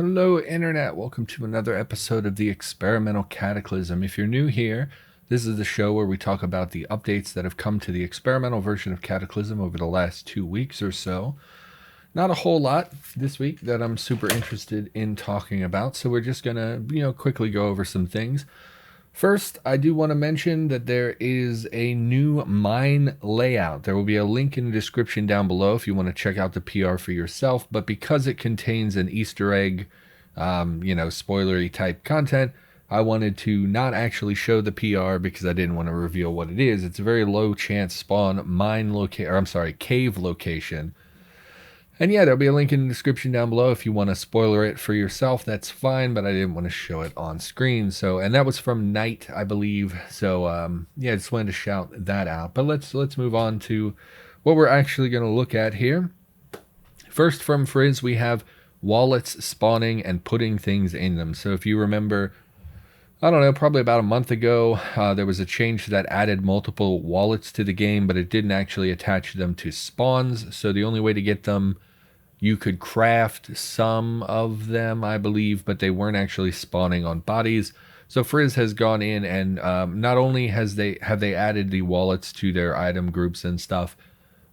Hello, Internet. Welcome to another episode of the Experimental Cataclysm. If you're new here, this is the show where we talk about the updates that have come to the experimental version of Cataclysm over the last 2 weeks or so. Not a whole lot this week that I'm super interested in talking about, so we're just going to, quickly go over some things. First, I do want to mention that there is a new mine layout. There will be a link in the description down below if you want to check out the PR for yourself, but because it contains an Easter egg, spoilery type content, I wanted to not actually show the PR because I didn't want to reveal what it is. It's a very low chance spawn cave location. And yeah, there'll be a link in the description down below if you want to spoiler it for yourself. That's fine, but I didn't want to show it on screen. So, and that was from Night, I believe. So, I just wanted to shout that out. But let's move on to what we're actually going to look at here. First, from Frizz, we have wallets spawning and putting things in them. So, if you remember, I don't know, probably about a month ago, there was a change that added multiple wallets to the game, but it didn't actually attach them to spawns. So the only way to get them, you could craft some of them, I believe, but they weren't actually spawning on bodies. So Frizz has gone in and not only have they added the wallets to their item groups and stuff,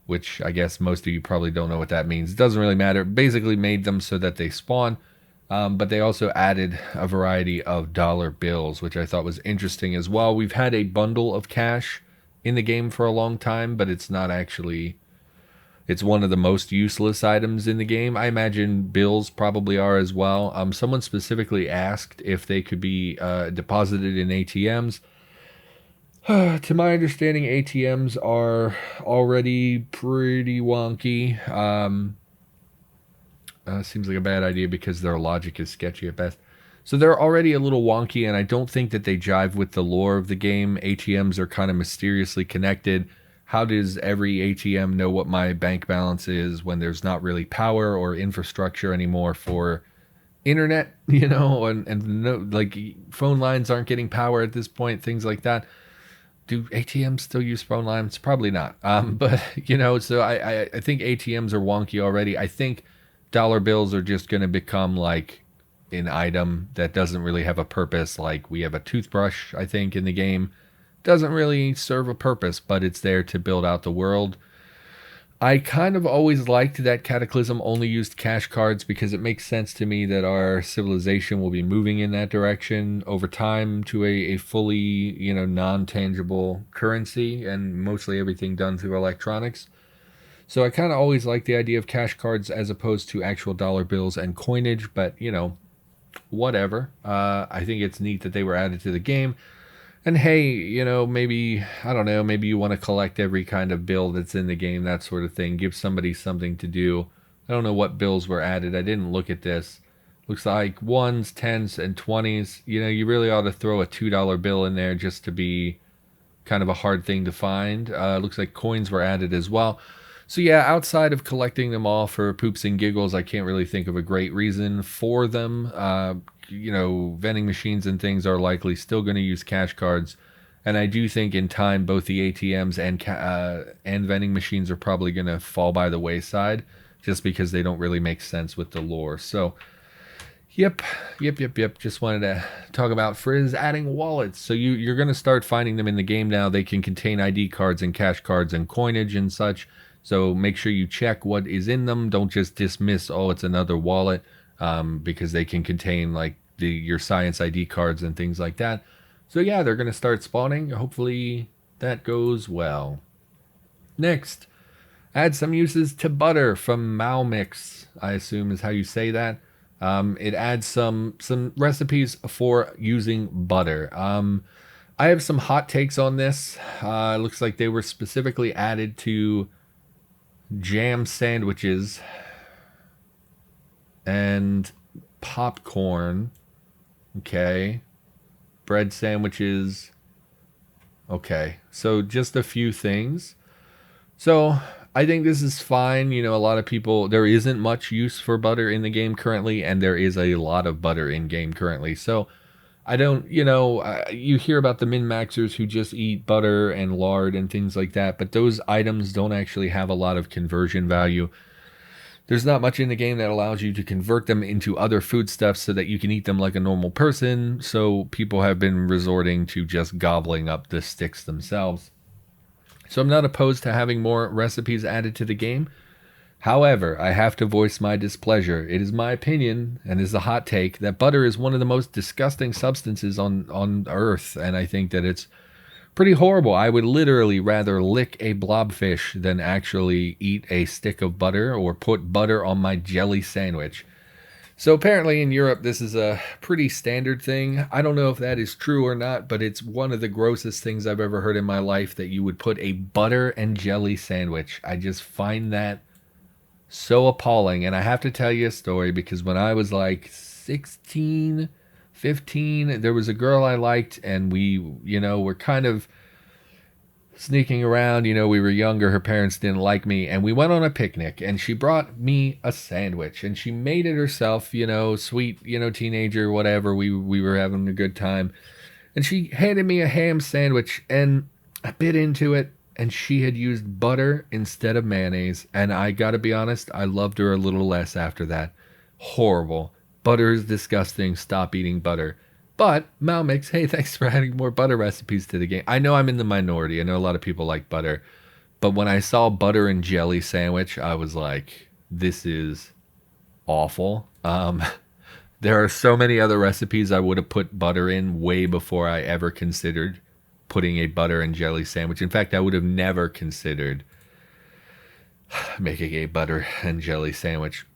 which I guess most of you probably don't know what that means. It doesn't really matter. Basically made them so that they spawn. But they also added a variety of dollar bills, which I thought was interesting as well. We've had a bundle of cash in the game for a long time, but it's not actually... It's one of the most useless items in the game. I imagine bills probably are as well. Someone specifically asked if they could be deposited in ATMs. To my understanding, ATMs are already pretty wonky. Seems like a bad idea because their logic is sketchy at best. So they're already a little wonky, and I don't think that they jive with the lore of the game. ATMs are kind of mysteriously connected. How does every ATM know what my bank balance is when there's not really power or infrastructure anymore for internet, and no, like phone lines aren't getting power at this point, things like that. Do ATMs still use phone lines? Probably not. But so I think ATMs are wonky already. I think dollar bills are just going to become like an item that doesn't really have a purpose. Like we have a toothbrush, I think, in the game. Doesn't really serve a purpose, but it's there to build out the world. I kind of always liked that Cataclysm only used cash cards because it makes sense to me that our civilization will be moving in that direction over time to a fully, non-tangible currency and mostly everything done through electronics. So I kind of always like the idea of cash cards as opposed to actual dollar bills and coinage, but, whatever. I think it's neat that they were added to the game. And hey, maybe, I don't know, maybe you want to collect every kind of bill that's in the game, that sort of thing. Give somebody something to do. I don't know what bills were added. I didn't look at this. Looks like 1s, 10s, and 20s. You really ought to throw a $2 bill in there just to be kind of a hard thing to find. Looks like coins were added as well. So yeah, outside of collecting them all for poops and giggles, I can't really think of a great reason for them. Vending machines and things are likely still going to use cash cards. And I do think in time, both the ATMs and vending machines are probably going to fall by the wayside just because they don't really make sense with the lore. So, yep. Just wanted to talk about Frizz adding wallets. So you're going to start finding them in the game now. They can contain ID cards and cash cards and coinage and such. So make sure you check what is in them. Don't just dismiss, oh, it's another wallet, because they can contain like your science ID cards and things like that. So yeah, they're going to start spawning. Hopefully that goes well. Next, add some uses to butter from Malmix, I assume is how you say that. It adds some recipes for using butter. I have some hot takes on this. It looks like they were specifically added to jam sandwiches and popcorn. Okay. Bread sandwiches. Okay. So just a few things. So I think this is fine. A lot of people, there isn't much use for butter in the game currently, and there is a lot of butter in game currently. So I don't, you hear about the min-maxers who just eat butter and lard and things like that, but those items don't actually have a lot of conversion value. There's not much in the game that allows you to convert them into other foodstuffs so that you can eat them like a normal person. So people have been resorting to just gobbling up the sticks themselves. So I'm not opposed to having more recipes added to the game. However, I have to voice my displeasure. It is my opinion, and is a hot take, that butter is one of the most disgusting substances on Earth, and I think that it's pretty horrible. I would literally rather lick a blobfish than actually eat a stick of butter or put butter on my jelly sandwich. So apparently in Europe, this is a pretty standard thing. I don't know if that is true or not, but it's one of the grossest things I've ever heard in my life, that you would put a butter and jelly sandwich. I just find that so appalling. And I have to tell you a story, because when I was like 16, 15, there was a girl I liked, and we, were kind of sneaking around. We were younger, her parents didn't like me, and we went on a picnic, and she brought me a sandwich, and she made it herself, sweet, teenager, whatever. We were having a good time, and she handed me a ham sandwich, and I bit into it, and she had used butter instead of mayonnaise, and I gotta be honest, I loved her a little less after that. Horrible. Butter is disgusting. Stop eating butter. But Malmix, hey, thanks for adding more butter recipes to the game. I know I'm in the minority. I know a lot of people like butter. But when I saw butter and jelly sandwich, I was like, this is awful. There are so many other recipes I would have put butter in way before I ever considered putting a butter and jelly sandwich. In fact, I would have never considered making a butter and jelly sandwich.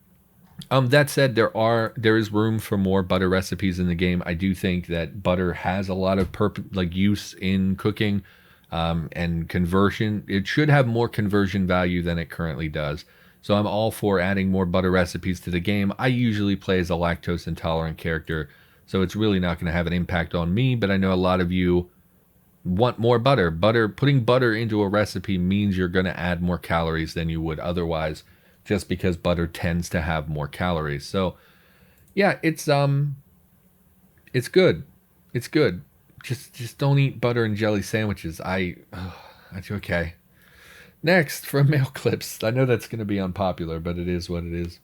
That said, there is room for more butter recipes in the game. I do think that butter has a lot of use in cooking, and conversion. It should have more conversion value than it currently does. So I'm all for adding more butter recipes to the game. I usually play as a lactose intolerant character, so it's really not going to have an impact on me. But I know a lot of you want more butter. Putting butter into a recipe means you're going to add more calories than you would otherwise, just because butter tends to have more calories. So yeah, it's good. It's good. Just don't eat butter and jelly sandwiches. Okay. Next, from Mail Clips. I know that's going to be unpopular, but it is what it is.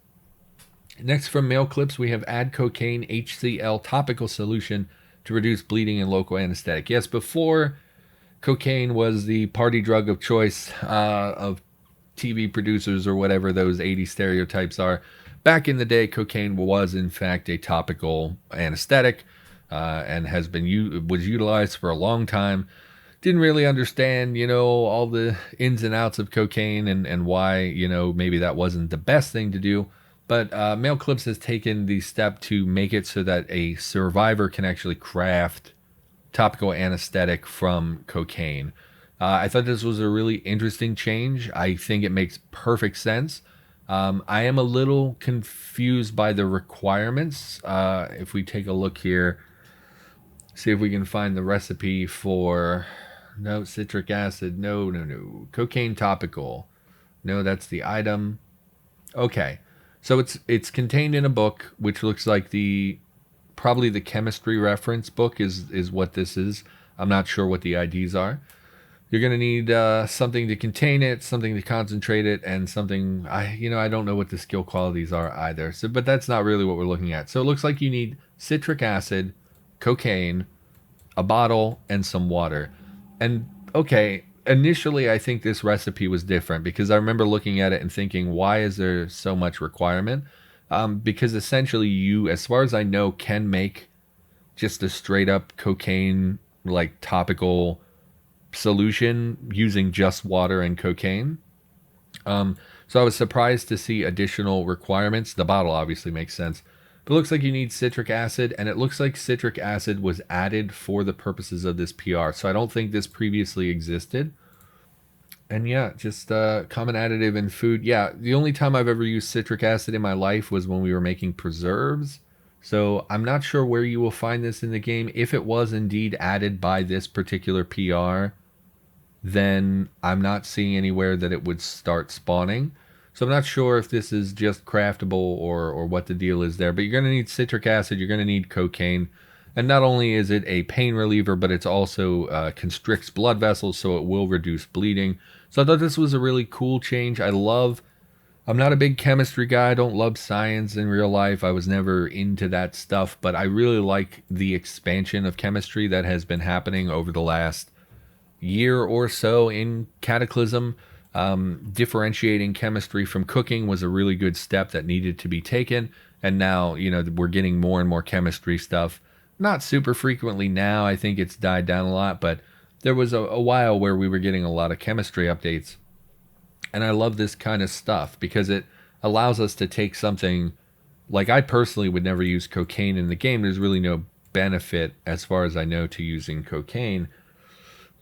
Next, from Mail Clips, we have add cocaine HCl topical solution to reduce bleeding and local anesthetic. Yes, before cocaine was the party drug of choice of TV producers, or whatever those 80 stereotypes are. Back in the day, cocaine was in fact a topical anesthetic, and was utilized for a long time. Didn't really understand, all the ins and outs of cocaine, and why, maybe that wasn't the best thing to do. But Mail Clips has taken the step to make it so that a survivor can actually craft topical anesthetic from cocaine. I thought this was a really interesting change. I think it makes perfect sense. I am a little confused by the requirements. If we take a look here, see if we can find the recipe for... No, citric acid. No. Cocaine topical. No, that's the item. Okay. So it's contained in a book, which looks like probably the chemistry reference book is what this is. I'm not sure what the IDs are. You're going to need something to contain it, something to concentrate it, and something... I don't know what the skill qualities are either. So, but that's not really what we're looking at. So it looks like you need citric acid, cocaine, a bottle, and some water. And, okay, initially I think this recipe was different, because I remember looking at it and thinking, why is there so much requirement? Because essentially you, as far as I know, can make just a straight-up cocaine, topical solution using just water and cocaine. So I was surprised to see additional requirements. The bottle obviously makes sense, but it looks like you need citric acid, and it looks like citric acid was added for the purposes of this PR. So I don't think this previously existed. And yeah, just common additive in food. Yeah, the only time I've ever used citric acid in my life was when we were making preserves. So I'm not sure where you will find this in the game. If it was indeed added by this particular PR, then I'm not seeing anywhere that it would start spawning. So I'm not sure if this is just craftable or what the deal is there. But you're going to need citric acid. You're going to need cocaine. And not only is it a pain reliever, but it's also constricts blood vessels, so it will reduce bleeding. So I thought this was a really cool change. I love I'm not a big chemistry guy. I don't love science in real life. I was never into that stuff, but I really like the expansion of chemistry that has been happening over the last year or so in Cataclysm. Differentiating chemistry from cooking was a really good step that needed to be taken. And now, we're getting more and more chemistry stuff. Not super frequently now. I think it's died down a lot, but there was a while where we were getting a lot of chemistry updates. And I love this kind of stuff because it allows us to take something like I personally would never use cocaine in the game. There's really no benefit, as far as I know, to using cocaine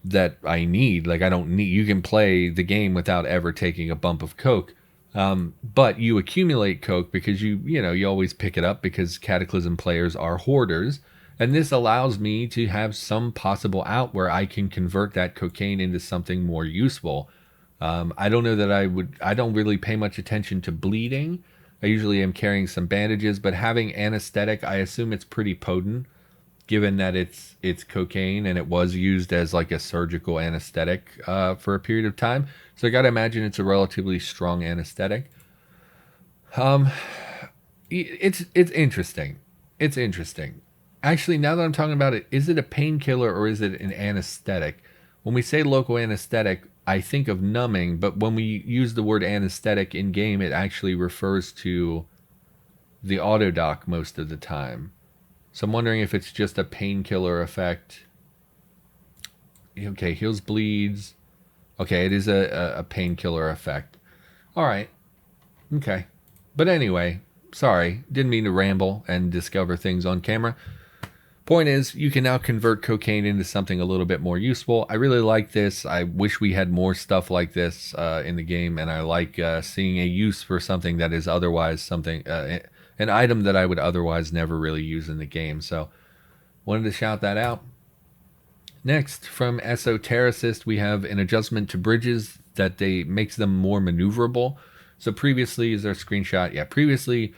that I need. Like, I don't need, you can play the game without ever taking a bump of coke. But you accumulate coke because you always pick it up because Cataclysm players are hoarders. And this allows me to have some possible out where I can convert that cocaine into something more useful. I don't know that I don't really pay much attention to bleeding. I usually am carrying some bandages, but having anesthetic, I assume it's pretty potent given that it's cocaine and it was used as like a surgical anesthetic for a period of time. So I got to imagine it's a relatively strong anesthetic. It's interesting. It's interesting. Actually, now that I'm talking about it, is it a painkiller or is it an anesthetic? When we say local anesthetic, I think of numbing, but when we use the word anesthetic in game, it actually refers to the autodoc most of the time. So I'm wondering if it's just a painkiller effect. Okay, heals bleeds. Okay, it is a painkiller effect. All right. Okay. But anyway, sorry, didn't mean to ramble and discover things on camera. Point is, you can now convert cocaine into something a little bit more useful. I really like this. I wish we had more stuff like this in the game, and I like seeing a use for something that is otherwise something, an item that I would otherwise never really use in the game. So, wanted to shout that out. Next, from Esotericist, we have an adjustment to bridges that makes them more maneuverable. So previously, is there a screenshot? Yeah, previously,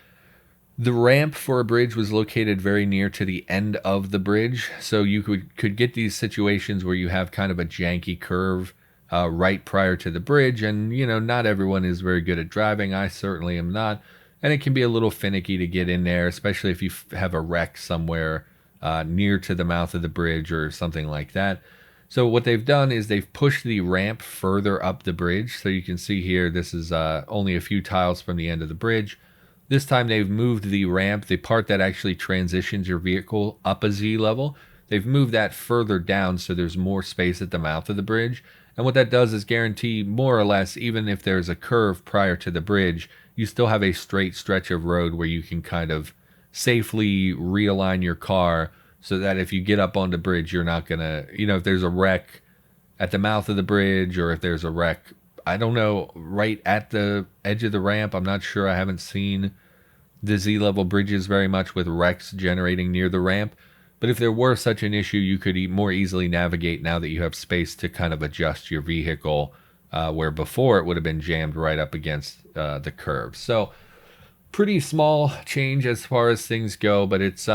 the ramp for a bridge was located very near to the end of the bridge, so you could get these situations where you have kind of a janky curve right prior to the bridge, and not everyone is very good at driving. I certainly am not, and it can be a little finicky to get in there, especially if you have a wreck somewhere near to the mouth of the bridge or something like that. So what they've done is they've pushed the ramp further up the bridge, so you can see here this is only a few tiles from the end of the bridge. This time they've moved the ramp, the part that actually transitions your vehicle up a Z level. They've moved that further down so there's more space at the mouth of the bridge. And what that does is guarantee more or less, even if there's a curve prior to the bridge, you still have a straight stretch of road where you can kind of safely realign your car so that if you get up on the bridge, you're not going to, if there's a wreck at the mouth of the bridge or if there's a wreck, I don't know, right at the edge of the ramp. I'm not sure. I haven't seen the Z-level bridges very much with wrecks generating near the ramp. But if there were such an issue, you could more easily navigate now that you have space to kind of adjust your vehicle, where before it would have been jammed right up against the curve. So pretty small change as far as things go, but it's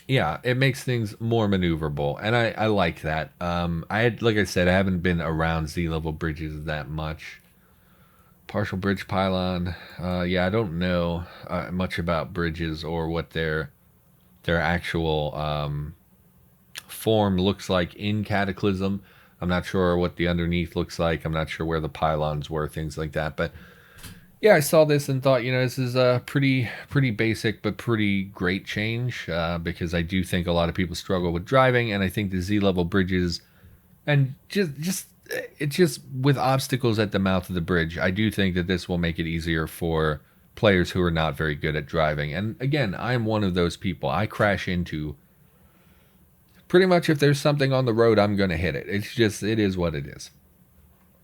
yeah, it makes things more maneuverable, and I like that. Like I said, I haven't been around Z-level bridges that much. Partial bridge pylon. Yeah, I don't know much about bridges or what their actual form looks like in Cataclysm. I'm not sure what the underneath looks like. I'm not sure where the pylons were, things like that. But yeah, I saw this and thought, this is a pretty basic but pretty great change because I do think a lot of people struggle with driving, and I think the Z-level bridges and just with obstacles at the mouth of the bridge, I do think that this will make it easier for players who are not very good at driving. And again, I'm one of those people. I crash into pretty much if there's something on the road, I'm going to hit it. It is what it is.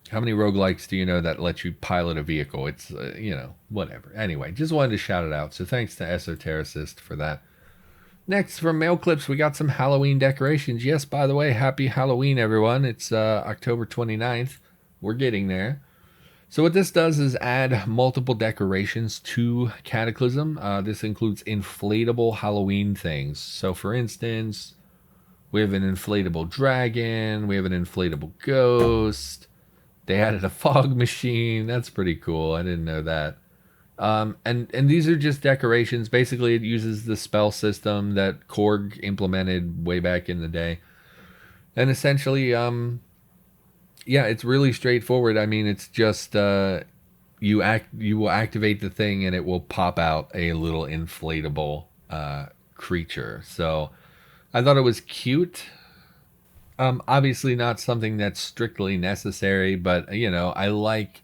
How many roguelikes do you know that let you pilot a vehicle? It's, whatever. Anyway, just wanted to shout it out. So thanks to Esotericist for that. Next, from Mail Clips, we got some Halloween decorations. Yes, by the way, happy Halloween, everyone. It's October 29th. We're getting there. So what this does is add multiple decorations to Cataclysm. This includes inflatable Halloween things. So for instance, we have an inflatable dragon. We have an inflatable ghost. They added a fog machine. That's pretty cool. I didn't know that. And these are just decorations. Basically, it uses the spell system that Korg implemented way back in the day. And essentially, yeah, it's really straightforward. I mean, it's just you will activate the thing and it will pop out a little inflatable creature. So I thought it was cute. Obviously not something that's strictly necessary, but I like,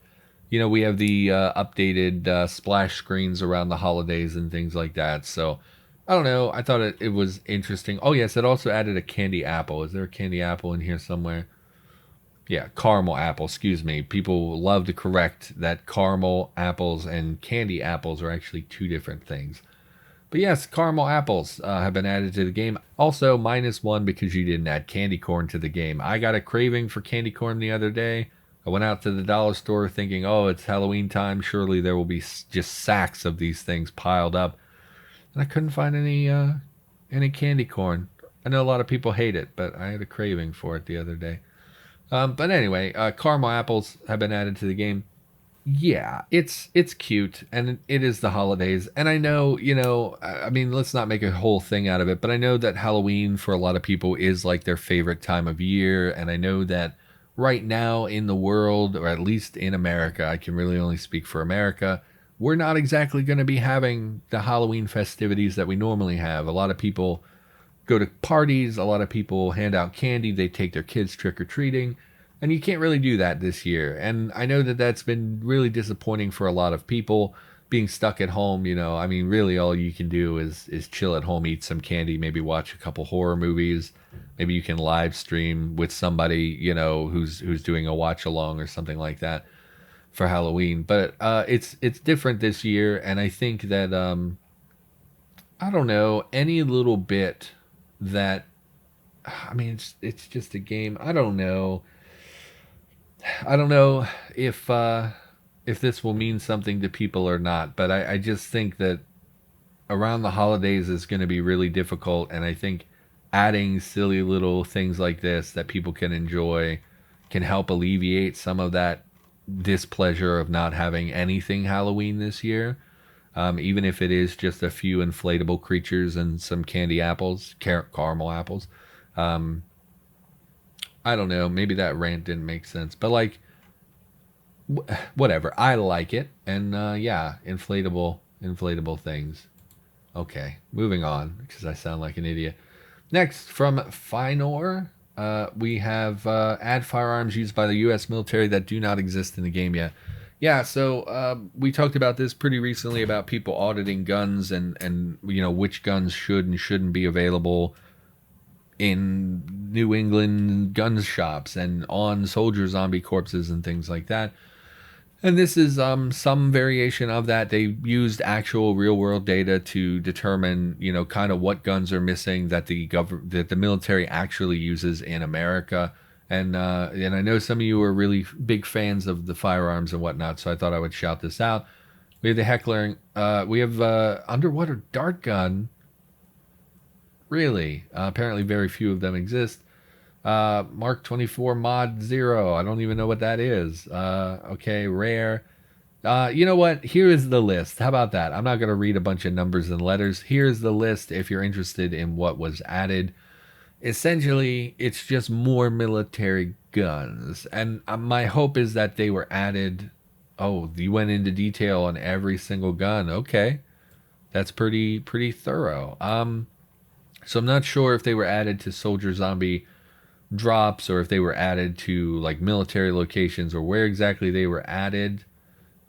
we have the updated splash screens around the holidays and things like that. So I don't know. I thought it was interesting. Oh yes, it also added a candy apple. Is there a candy apple in here somewhere? Yeah, caramel apple. Excuse me. People love to correct that caramel apples and candy apples are actually two different things. But yes, caramel apples have been added to the game. Also, -1 because you didn't add candy corn to the game. I got a craving for candy corn the other day. I went out to the dollar store thinking, oh, it's Halloween time. Surely there will be just sacks of these things piled up. And I couldn't find any candy corn. I know a lot of people hate it, but I had a craving for it the other day. But anyway, caramel apples have been added to the game. Yeah, it's cute, and it is the holidays. And I know, I mean, let's not make a whole thing out of it, but I know that Halloween for a lot of people is like their favorite time of year. And I know that right now in the world, or at least in America, I can really only speak for America, we're not exactly going to be having the Halloween festivities that we normally have. A lot of people go to parties, a lot of people hand out candy, they take their kids trick-or-treating. And you can't really do that this year. And I know that that's been really disappointing for a lot of people being stuck at home. I mean, really all you can do is chill at home, eat some candy, maybe watch a couple horror movies. Maybe you can live stream with somebody, who's doing a watch along or something like that for Halloween. But it's different this year. And I think that, I don't know, any little bit that, I mean, it's just a game. I don't know if this will mean something to people or not, but I just think that around the holidays is going to be really difficult, and I think adding silly little things like this that people can enjoy can help alleviate some of that displeasure of not having anything Halloween this year. Even if it is just a few inflatable creatures and some candy apples, caramel apples. I don't know. Maybe that rant didn't make sense, but like, whatever. I like it, and yeah, inflatable things. Okay, moving on because I sound like an idiot. Next, from Finor, we have add firearms used by the U.S. military that do not exist in the game yet. Yeah, so we talked about this pretty recently about people auditing guns and which guns should and shouldn't be available in New England gun shops and on soldier zombie corpses and things like that. And this is some variation of that. They used actual real world data to determine, kind of what guns are missing that the military actually uses in America. And I know some of you are really big fans of the firearms and whatnot, so I thought I would shout this out. We have the Heckler. We have underwater dart gun. Really? Apparently very few of them exist. Mark 24 Mod 0. I don't even know what that is. Okay, rare. You know what? Here is the list. How about that? I'm not going to read a bunch of numbers and letters. Here's the list if you're interested in what was added. Essentially, it's just more military guns. And my hope is that they were added. Oh, you went into detail on every single gun. Okay. That's pretty thorough. So I'm not sure if they were added to soldier zombie drops or if they were added to like military locations or where exactly they were added,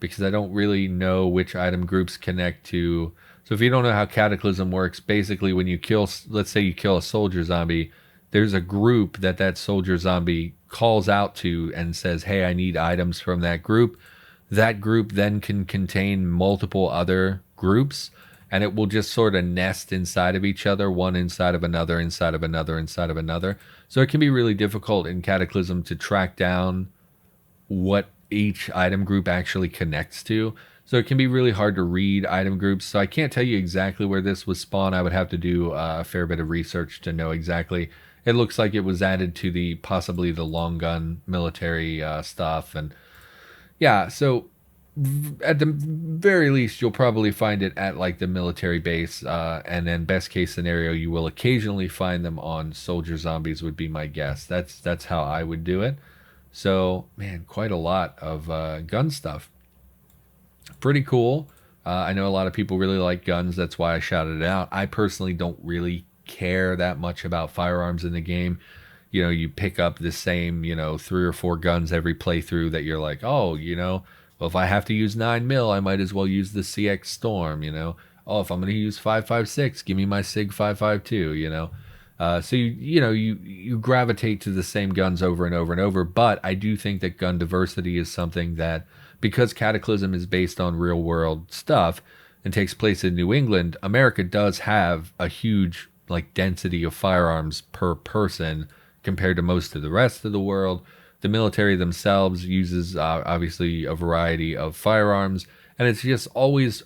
because I don't really know which item groups connect to. So if you don't know how Cataclysm works, basically when you kill, let's say you kill a soldier zombie, there's a group that soldier zombie calls out to and says, hey, I need items from that group. That group then can contain multiple other groups, and it will just sort of nest inside of each other, one inside of another, inside of another, inside of another. So it can be really difficult in Cataclysm to track down what each item group actually connects to. So it can be really hard to read item groups. So I can't tell you exactly where this was spawned. I would have to do a fair bit of research to know exactly it looks like it was added to the possibly the long gun military stuff. And yeah, so at the very least, you'll probably find it at like the military base, and then best case scenario, you will occasionally find them on soldier zombies. Would be my guess. That's how I would do it. So man, quite a lot of gun stuff. Pretty cool. I know a lot of people really like guns. That's why I shouted it out. I personally don't really care that much about firearms in the game. You know, you pick up the same, 3 or 4 guns every playthrough that you're like, oh, well, if I have to use 9 mil, I might as well use the CX Storm, Oh, if I'm going to use 5.56, give me my SIG 5.52, So you gravitate to the same guns over and over and over. But I do think that gun diversity is something that, because Cataclysm is based on real world stuff and takes place in New England, America does have a huge like density of firearms per person compared to most of the rest of the world. The military themselves uses obviously a variety of firearms, and it's just always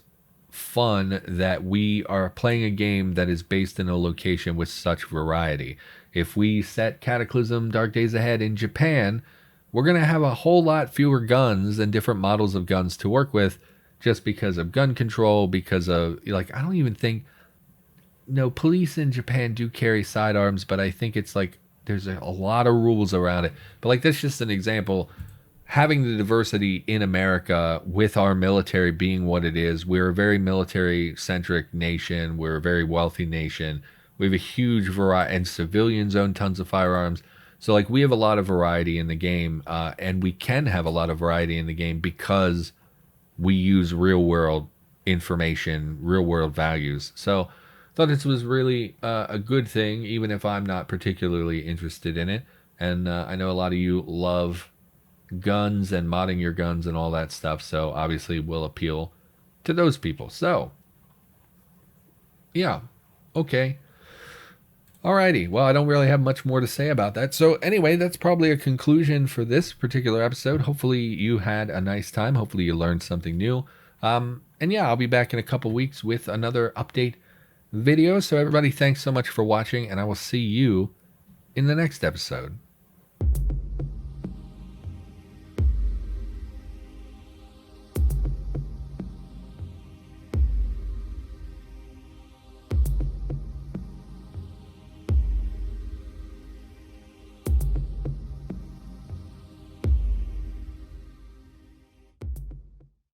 fun that we are playing a game that is based in a location with such variety. If we set Cataclysm Dark Days Ahead in Japan, we're going to have a whole lot fewer guns and different models of guns to work with, just because of gun control, because of, like, I don't even think, no, police in Japan do carry sidearms, but I think it's like there's a lot of rules around it. But like, that's just an example. Having the diversity in America with our military being what it is, we're a very military centric nation. We're a very wealthy nation. We have a huge variety, and civilians own tons of firearms. So like, we have a lot of variety in the game, and we can have a lot of variety in the game because we use real world information, real world values. So I thought this was really a good thing, even if I'm not particularly interested in it. And I know a lot of you love guns and modding your guns and all that stuff, so obviously will appeal to those people. So yeah, okay. Alrighty, well, I don't really have much more to say about that. So anyway, that's probably a conclusion for this particular episode. Hopefully you had a nice time. Hopefully you learned something new. And yeah, I'll be back in a couple weeks with another update video. So everybody, thanks so much for watching, and I will see you in the next episode.